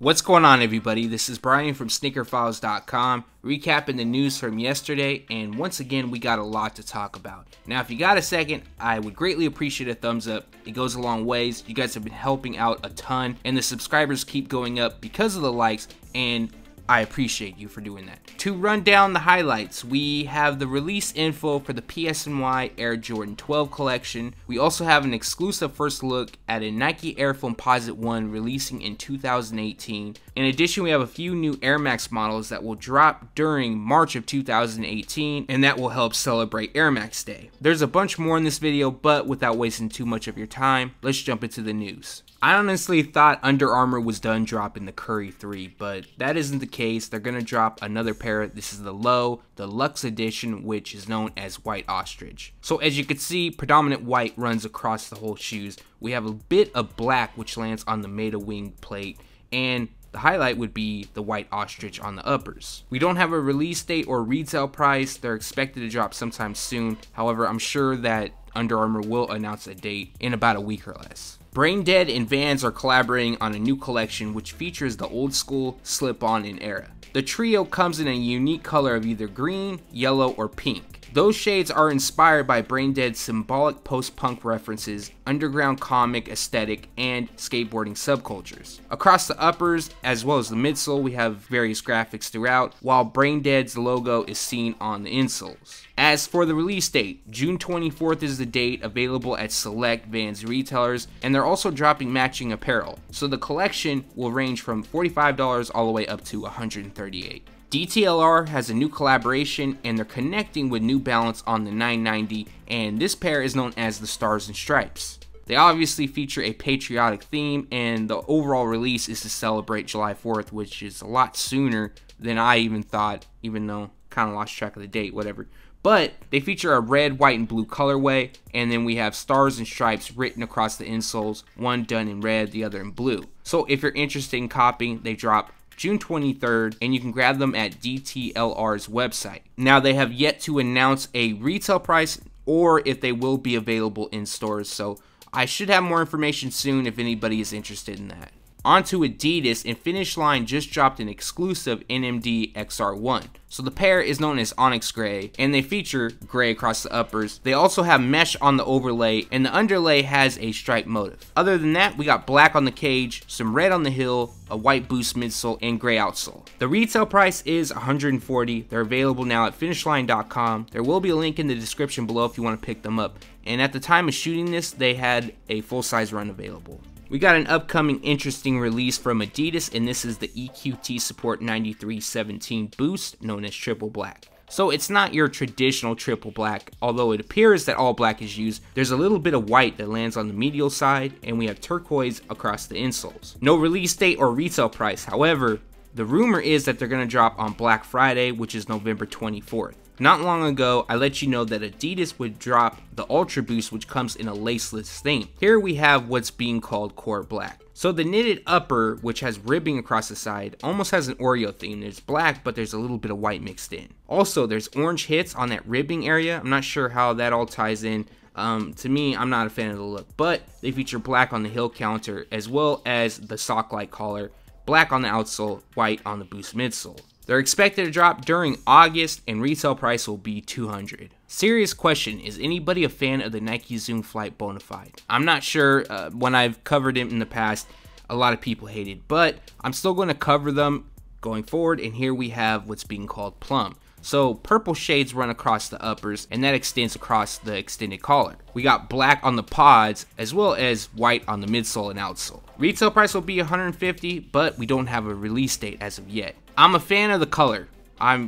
What's going on, everybody? This is Brian from SneakerFiles.com, recapping the news from yesterday, and once again we got a lot to talk about. Now if you got a second, I would greatly appreciate a thumbs up. It goes a long ways. You guys have been helping out a ton, and the subscribers keep going up because of the likes, and I appreciate you for doing that. To run down the highlights, we have the release info for the PSNY Air Jordan 12 collection. We also have an exclusive first look at a Nike Air Foamposite 1 releasing in 2018. In addition, we have a few new Air Max models that will drop during March of 2018, and that will help celebrate Air Max Day. There's a bunch more in this video, but without wasting too much of your time, let's jump into the news. I honestly thought Under Armour was done dropping the Curry 3, but that isn't the case. They're going to drop another pair. This is the Low Deluxe Edition, which is known as White Ostrich. So as you can see, predominant white runs across the whole shoes. We have a bit of black, which lands on the Meta Wing plate, and the highlight would be the White Ostrich on the uppers. We don't have a release date or retail price. They're expected to drop sometime soon. However, I'm sure that Under Armour will announce a date in about a week or less. Braindead and Vans are collaborating on a new collection which features the old school, slip-on, and era. The trio comes in a unique color of either green, yellow, or pink. Those shades are inspired by Braindead's symbolic post-punk references, underground comic aesthetic, and skateboarding subcultures. Across the uppers, as well as the midsole, we have various graphics throughout, while Braindead's logo is seen on the insoles. As for the release date, June 24th is the date, available at select Vans retailers, and they're also dropping matching apparel, so the collection will range from $45 all the way up to $138. DTLR has a new collaboration, and they're connecting with New Balance on the 990, and this pair is known as the Stars and Stripes. They obviously feature a patriotic theme, and the overall release is to celebrate July 4th, which is a lot sooner than I even thought, even though kind of lost track of the date, whatever. But they feature a red, white, and blue colorway, and then we have stars and stripes written across the insoles, one done in red, the other in blue. So if you're interested in copying, they drop June 23rd, and you can grab them at DTLR's website. Now, they have yet to announce a retail price or if they will be available in stores, so I should have more information soon if anybody is interested in that. On to Adidas, and Finish Line just dropped an exclusive NMD XR1. So the pair is known as Onyx Grey, and they feature gray across the uppers. They also have mesh on the overlay, and the underlay has a stripe motif. Other than that, we got black on the cage, some red on the heel, a white boost midsole, and gray outsole. The retail price is $140. They're available now at FinishLine.com. There will be a link in the description below if you want to pick them up. And at the time of shooting this, they had a full-size run available. We got an upcoming interesting release from Adidas, and this is the EQT Support 9317 Boost, known as Triple Black. So it's not your traditional triple black, although it appears that all black is used. There's a little bit of white that lands on the medial side, and we have turquoise across the insoles. No release date or retail price, however, the rumor is that they're going to drop on Black Friday, which is November 24th. Not long ago, I let you know that Adidas would drop the Ultra Boost, which comes in a laceless theme. Here we have what's being called Core Black. So the knitted upper, which has ribbing across the side, almost has an Oreo theme. There's black, but there's a little bit of white mixed in. Also, there's orange hits on that ribbing area. I'm not sure how that all ties in. To me, I'm not a fan of the look, but they feature black on the heel counter, as well as the sock-like collar, black on the outsole, white on the boost midsole. They're expected to drop during August, and retail price will be $200. Serious question, is anybody a fan of the Nike Zoom Flight Bonafide? I'm not sure. When I've covered it in the past, a lot of people hate it, but I'm still going to cover them going forward, and here we have what's being called Plum. So purple shades run across the uppers, and that extends across the extended collar. We got black on the pods, as well as white on the midsole and outsole. Retail price will be $150, but we don't have a release date as of yet. I'm a fan of the color.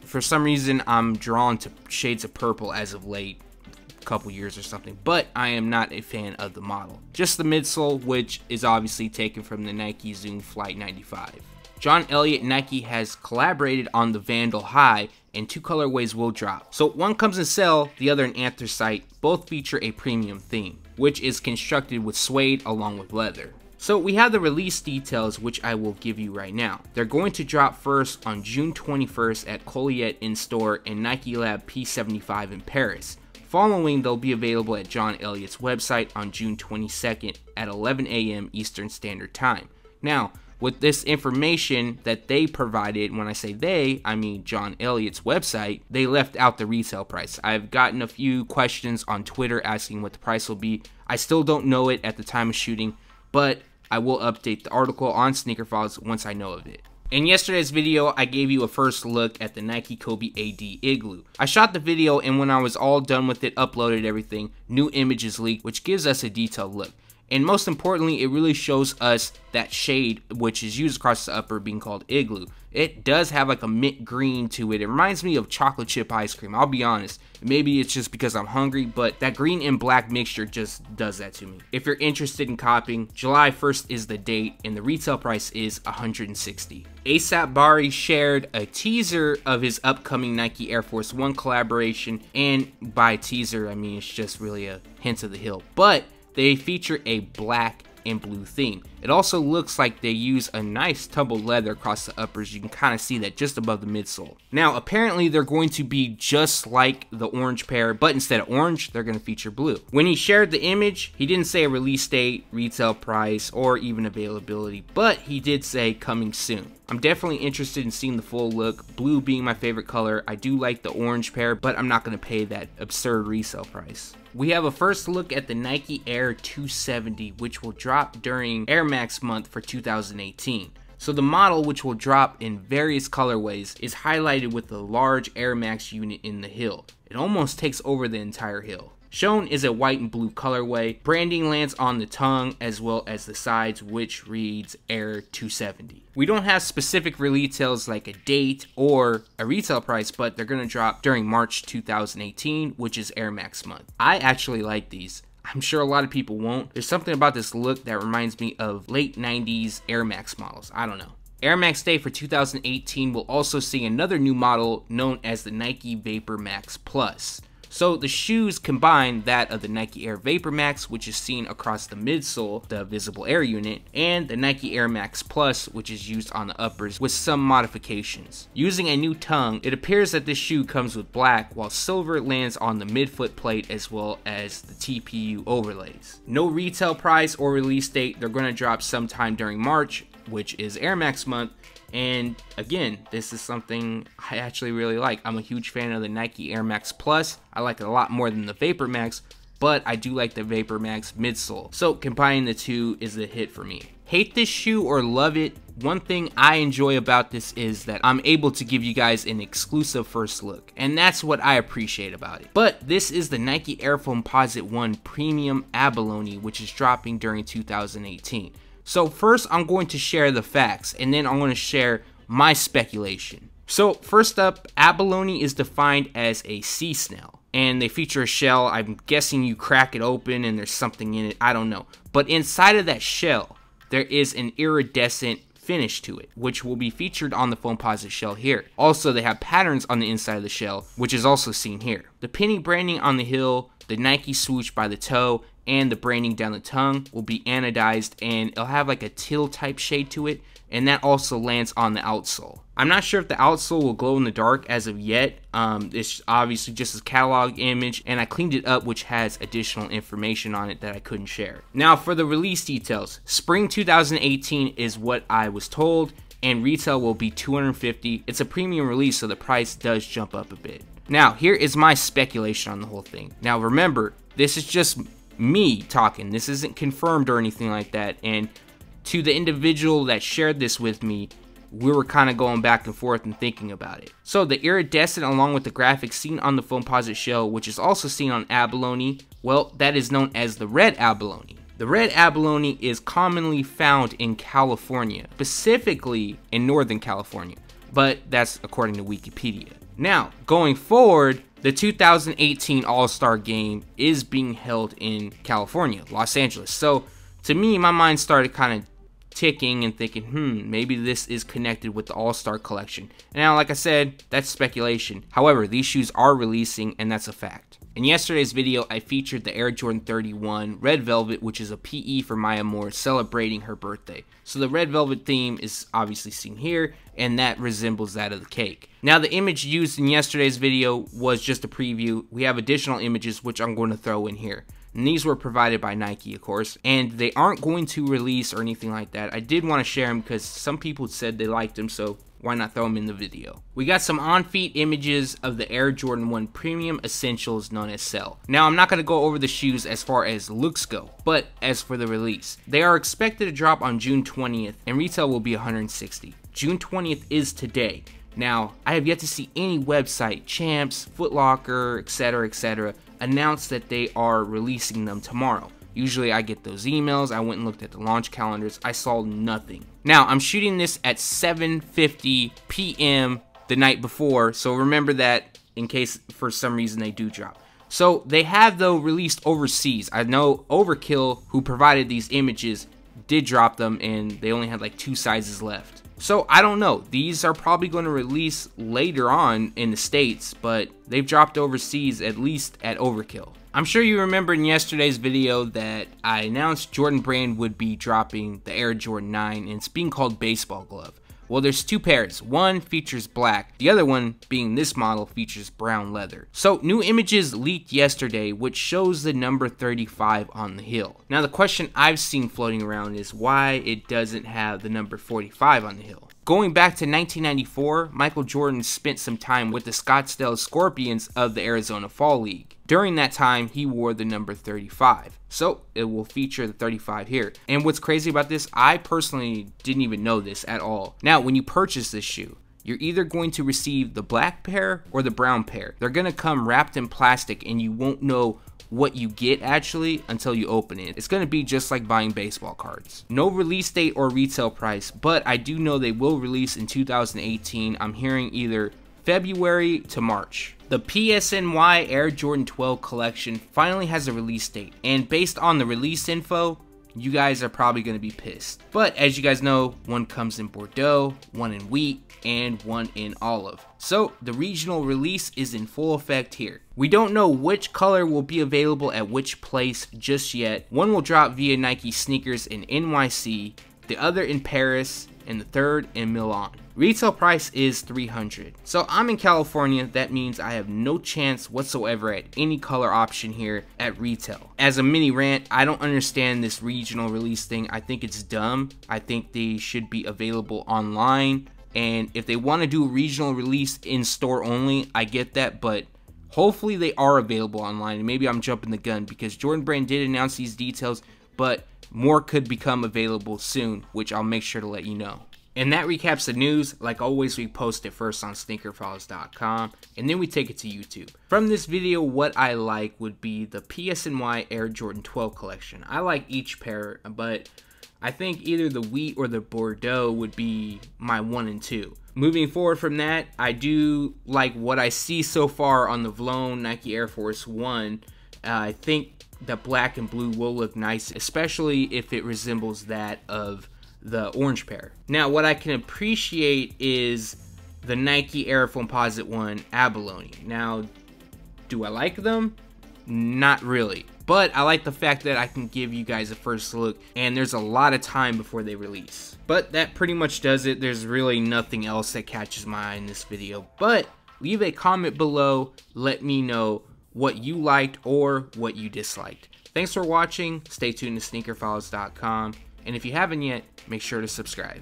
For some reason, I'm drawn to shades of purple as of late, a couple years or something, but I am not a fan of the model. Just the midsole, which is obviously taken from the Nike Zoom Flight 95. John Elliott Nike has collaborated on the Vandal Hi, and two colorways will drop. So one comes in cell, the other in anthracite. Both feature a premium theme, which is constructed with suede along with leather. So we have the release details, which I will give you right now. They're going to drop first on June 21st at Colliette in-store and Nike Lab P75 in Paris. Following, they'll be available at John Elliott's website on June 22nd at 11 a.m. Eastern Standard Time. Now, with this information that they provided, when I say they, I mean John Elliott's website, they left out the retail price. I've gotten a few questions on Twitter asking what the price will be. I still don't know it at the time of shooting, but I will update the article on Sneaker Files once I know of it. In yesterday's video, I gave you a first look at the Nike Kobe AD Igloo. I shot the video, and when I was all done with it, uploaded everything, new images leaked, which gives us a detailed look. And most importantly, it really shows us that shade, which is used across the upper, being called Igloo. It does have like a mint green to it. It reminds me of chocolate chip ice cream, I'll be honest. Maybe it's just because I'm hungry, but that green and black mixture just does that to me. If you're interested in copying, July 1st is the date, and the retail price is $160. ASAP Bari shared a teaser of his upcoming Nike Air Force 1 collaboration, and by teaser, I mean it's just really a hint of the hill. But they feature a black and blue theme. It also looks like they use a nice tumbled leather across the uppers. You can kind of see that just above the midsole. Now, apparently they're going to be just like the orange pair, but instead of orange, they're going to feature blue. When he shared the image, he didn't say a release date, retail price, or even availability, but he did say coming soon. I'm definitely interested in seeing the full look, blue being my favorite color. I do like the orange pair, but I'm not going to pay that absurd resale price. We have a first look at the Nike Air 270, which will drop during Air Max month for 2018. So the model, which will drop in various colorways, is highlighted with the large Air Max unit in the heel. It almost takes over the entire heel. Shown is a white and blue colorway. Branding lands on the tongue as well as the sides, which reads Air 270. We don't have specific release details like a date or a retail price, but they're going to drop during March 2018, which is Air Max month. I actually like these. I'm sure a lot of people won't. There's something about this look that reminds me of late 90s Air Max models. I don't know. Air Max Day for 2018 will also see another new model known as the Nike VaporMax Plus. So the shoes combine that of the Nike Air VaporMax, which is seen across the midsole, the visible air unit, and the Nike Air Max Plus, which is used on the uppers with some modifications. Using a new tongue, it appears that this shoe comes with black, while silver lands on the midfoot plate as well as the TPU overlays. No retail price or release date. They're going to drop sometime during March, which is Air Max month. And again, this is something I actually really like. I'm a huge fan of the Nike Air Max Plus. I like it a lot more than the VaporMax, but I do like the VaporMax midsole. So combining the two is a hit for me. Hate this shoe or love it, one thing I enjoy about this is that I'm able to give you guys an exclusive first look, and that's what I appreciate about it. But this is the Nike Air Foamposite 1 Premium Abalone, which is dropping during 2018. So first I'm going to share the facts, and then I'm going to share my speculation. So first up, abalone is defined as a sea snail, and they feature a shell. I'm guessing you crack it open and there's something in it, I don't know. But inside of that shell, there is an iridescent finish to it, which will be featured on the Foamposite shell here. Also, they have patterns on the inside of the shell, which is also seen here. The penny branding on the heel, the Nike swoosh by the toe, and the branding down the tongue will be anodized, and it'll have like a teal type shade to it, and that also lands on the outsole. I'm not sure if the outsole will glow in the dark as of yet. It's obviously just a catalog image, and I cleaned it up, which has additional information on it that I couldn't share. Now for the release details, spring 2018 is what I was told, and retail will be $250. It's a premium release, so the price does jump up a bit. Now here is my speculation on the whole thing. Now remember, this is just me talking. This isn't confirmed or anything like that, and to the individual that shared this with me, we were kind of going back and forth and thinking about it. So the iridescent along with the graphics seen on the Foamposite shell, which is also seen on abalone, well, that is known as the red abalone. The red abalone is commonly found in California, specifically in Northern California, but that's according to Wikipedia. Now, going forward, the 2018 All-Star Game is being held in California, Los Angeles. So to me, my mind started kind of ticking and thinking, maybe this is connected with the All-Star collection. And now, like I said, that's speculation. However, these shoes are releasing, and that's a fact. In yesterday's video, I featured the Air Jordan 31 Red Velvet, which is a PE for Maya Moore celebrating her birthday. So the Red Velvet theme is obviously seen here, and that resembles that of the cake. Now the image used in yesterday's video was just a preview. We have additional images which I'm going to throw in here. and these were provided by Nike, of course, and they aren't going to release or anything like that. I did want to share them because some people said they liked them, so why not throw them in the video? We got some on-feet images of the Air Jordan 1 Premium Essentials known as Cell. Now, I'm not going to go over the shoes as far as looks go, but as for the release, they are expected to drop on June 20th, and retail will be $160. June 20th is today. Now, I have yet to see any website, Champs, Foot Locker, etc., announce that they are releasing them tomorrow. Usually I get those emails. I went and looked at the launch calendars. I saw nothing. Now, I'm shooting this at 7:50 p.m. the night before, so remember that in case for some reason they do drop. So they have, though, released overseas. I know Overkill, who provided these images, did drop them, and they only had like 2 sizes left. So I don't know. These are probably going to release later on in the States, but they've dropped overseas, at least at Overkill. I'm sure you remember in yesterday's video that I announced Jordan Brand would be dropping the Air Jordan 9, and it's being called Baseball Glove. Well, there's 2 pairs. One features black, the other one, being this model, features brown leather. So, new images leaked yesterday, which shows the number 35 on the heel. Now, the question I've seen floating around is why it doesn't have the number 45 on the heel. Going back to 1994, Michael Jordan spent some time with the Scottsdale Scorpions of the Arizona Fall League. During that time, he wore the number 35. So, it will feature the 35 here. And what's crazy about this, I personally didn't even know this at all. Now, when you purchase this shoe, you're either going to receive the black pair or the brown pair. They're going to come wrapped in plastic, and you won't know what you get actually until you open it. It's going to be just like buying baseball cards. No release date or retail price, but I do know they will release in 2018. I'm hearing either February to March. The PSNY Air Jordan 12 collection finally has a release date, and based on the release info, you guys are probably going to be pissed. But as you guys know, one comes in Bordeaux, one in wheat, and one in olive. So the regional release is in full effect here. We don't know which color will be available at which place just yet. One will drop via Nike Sneakers in NYC, the other in Paris, and the third in Milan. Retail price is $300. So I'm in California, that means I have no chance whatsoever at any color option here at retail. As a mini rant, I don't understand this regional release thing. I think it's dumb. I think they should be available online, and if they want to do a regional release in store only, I get that, but hopefully they are available online. And maybe I'm jumping the gun because Jordan Brand did announce these details, but more could become available soon, which I'll make sure to let you know. And that recaps the news. Like always, we post it first on SneakerFiles.com, and then we take it to YouTube. From this video, what I like would be the PSNY Air Jordan 12 collection. I like each pair, but I think either the wheat or the Bordeaux would be my 1 and 2. Moving forward from that, I do like what I see so far on the VLONE Nike Air Force 1. I think the black and blue will look nice, especially if it resembles that of the orange pair. Now, what I can appreciate is the Nike Air Foamposite 1 Abalone. Now, do I like them? Not really. But I like the fact that I can give you guys a first look, and there's a lot of time before they release. But that pretty much does it. There's really nothing else that catches my eye in this video. But leave a comment below. Let me know what you liked or what you disliked. Thanks for watching. Stay tuned to SneakerFiles.com. And if you haven't yet, make sure to subscribe.